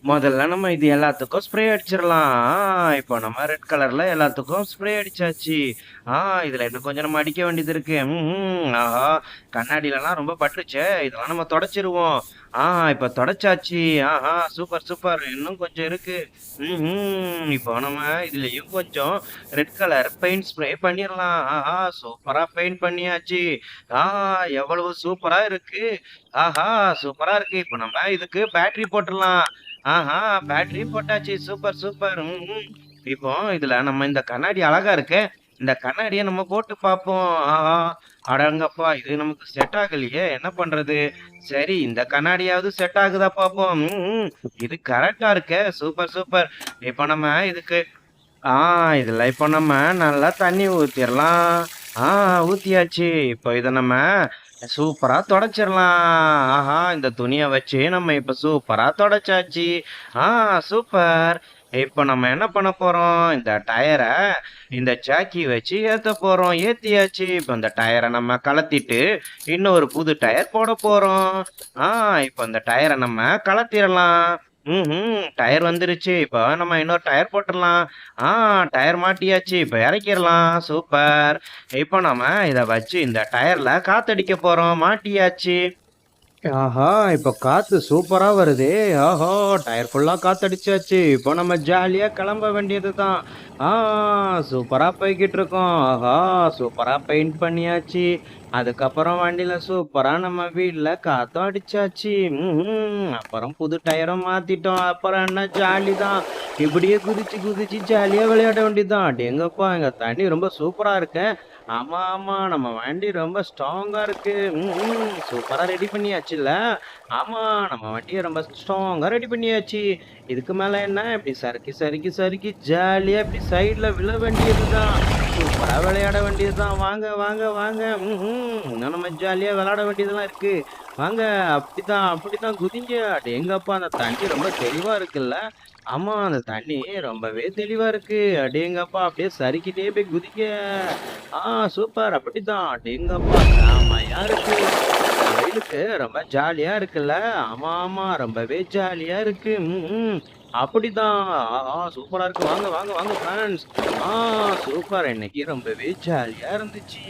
முதல்ல நம்ம இது எல்லாத்துக்கும் ஸ்ப்ரே அடிச்சிடலாம். இப்போ நம்ம ரெட் கலர்ல எல்லாத்துக்கும் ஸ்ப்ரே அடிச்சாச்சு. ஆ இதுல இன்னும் கொஞ்சம் நம்ம அடிக்க வேண்டியது இருக்கு. ஆஹா! கண்ணாடிலலாம் ரொம்ப பட்டுருச்சே. இதெல்லாம் நம்ம தொடச்சிருவோம். ஆ இப்ப தொடச்சாச்சு. ஆஹா! Super, super. இன்னும் கொஞ்சம் இருக்கு. இப்போ நம்ம இதுலயும் கொஞ்சம் ரெட் கலர் பெயிண்ட் ஸ்ப்ரே பண்ணிரலாம். ஆஹா! சூப்பரா பெயிண்ட் பண்ணியாச்சு. ஆஹா! எவ்வளவு சூப்பரா இருக்கு. ஆஹா! சூப்பரா இருக்கு. இப்போ நம்ம இதுக்கு பேட்டரி போட்டுறலாம். ஆஹா! பேட்டரி போட்டாச்சு. Super, super. இப்போ இதுல நம்ம இந்த கண்ணாடி அழகா இருக்கே. இந்த கண்ணாடிய நம்ம போட்டு பார்ப்போம். ஆஹா! அடங்கப்பா! இது நமக்கு செட் ஆகலையே! என்ன பண்றது? சரி, இந்த கண்ணாடியாவது செட் ஆகுதா பார்ப்போம். இது கரெக்ட்டா இருக்கே. Super, super. இப்போ நம்ம இதுக்கு ஆ இதுல இப்போ நம்ம நல்லா தண்ணி ஊத்திரலாம். ஆ ஊத்தியாச்சு. இப்போ இத நம்ம சூப்பரா தொடச்சிரலாம். ஆஹா! இந்த துணிய வச்சு நம்ம இப்ப சூப்பரா தொடச்சாச்சு. ஆ சூப்பர். இப்ப நம்ம என்ன பண்ண போறோம்? இந்த டயர இந்த ஜாக்கி வச்சு ஏத்தப் போறோம். ஏத்தியாச்சு. இப்ப இந்த டயர நம்ம கழட்டிட்டு, இன்னொரு புது டயர் போடப் போறோம். ஆ இப்ப இந்த டயர நம்ம கழட்டிறலாம். டயர் வந்துருச்சு. இப்ப நம்ம இன்னொரு டயர் போட்டுறலாம். ஆ டயர் மாட்டியாச்சு. இப்ப இறக்கிரலாம். சூப்பர். இப்ப நம்ம இத வச்சு இந்த டயர்ல காத்தடிக்க போறோம். மாட்டியாச்சு. ஆஹா! இப்ப காத்து சூப்பரா வருதே! ஆஹா! டயர் ஃபுல்லா காத்தடிச்சாச்சு. இப்போ நம்ம ஜாலியா கிளம்ப வேண்டியதுதான். ஆ சூப்பரா போய்க்கிட்டு இருக்கோம். ஆஹா! சூப்பரா பெயிண்ட் பண்ணியாச்சு. அதுக்கப்புறம் வண்டியில சூப்பரா நம்ம வீட்ல காத்தும் அடிச்சாச்சு. அப்புறம் புது டயரும் மாத்திட்டோம். அப்புறம் என்ன ஜாலி தான். இப்படியே குதிச்சு குதிச்சு ஜாலியா விளையாட வேண்டியதுதான். அடேங்கப்பா! எங்க தண்ணி ரொம்ப சூப்பரா இருக்கே! ஆமா, ஆமா. நம்ம வண்டி ரொம்ப ஸ்ட்ராங்கா இருக்கு. சூப்பரா ரெடி பண்ணியாச்சுல்ல. ஆமா, நம்ம வண்டிய ரொம்ப ஸ்ட்ராங்கா ரெடி பண்ணியாச்சு. இதுக்கு மேல என்ன? இப்படி சறுக்கி, சறுக்கி, சறுக்கி ஜாலியா இப்படி சைடுல விழ வேண்டியதுதான். சூப்பரா விளையாட வேண்டியதுதான். வாங்க, வாங்க, வாங்க. இன்னும் நம்ம ஜாலியா விளையாட வேண்டியதெல்லாம் இருக்கு. வாங்க. அப்படிதான், அப்படிதான் குதிங்க. அடேங்கப்பா! அந்த தண்ணி ரொம்ப தெளிவா இருக்குல்ல. ஆமா, அந்த தண்ணி ரொம்பவே தெளிவா இருக்கு. அடேங்கப்பா! அப்படியே சறுக்கிட்டே போய் குதிங்க. ஆ சூப்பர். அப்படிதான். அடேங்கப்பா! செமையா இருக்கு. இந்த வெயிலுக்கு ரொம்ப ஜாலியா இருக்குல்ல. ஆமா, ஆமா. ரொம்பவே ஜாலியா இருக்கு. அப்படிதான். சூப்பரா இருக்கு. வாங்க, வாங்க, வாங்க ஃபிரெண்ட்ஸ். ஆ சூப்பர். இன்னைக்கு ரொம்பவே ஜாலியா இருந்துச்சு.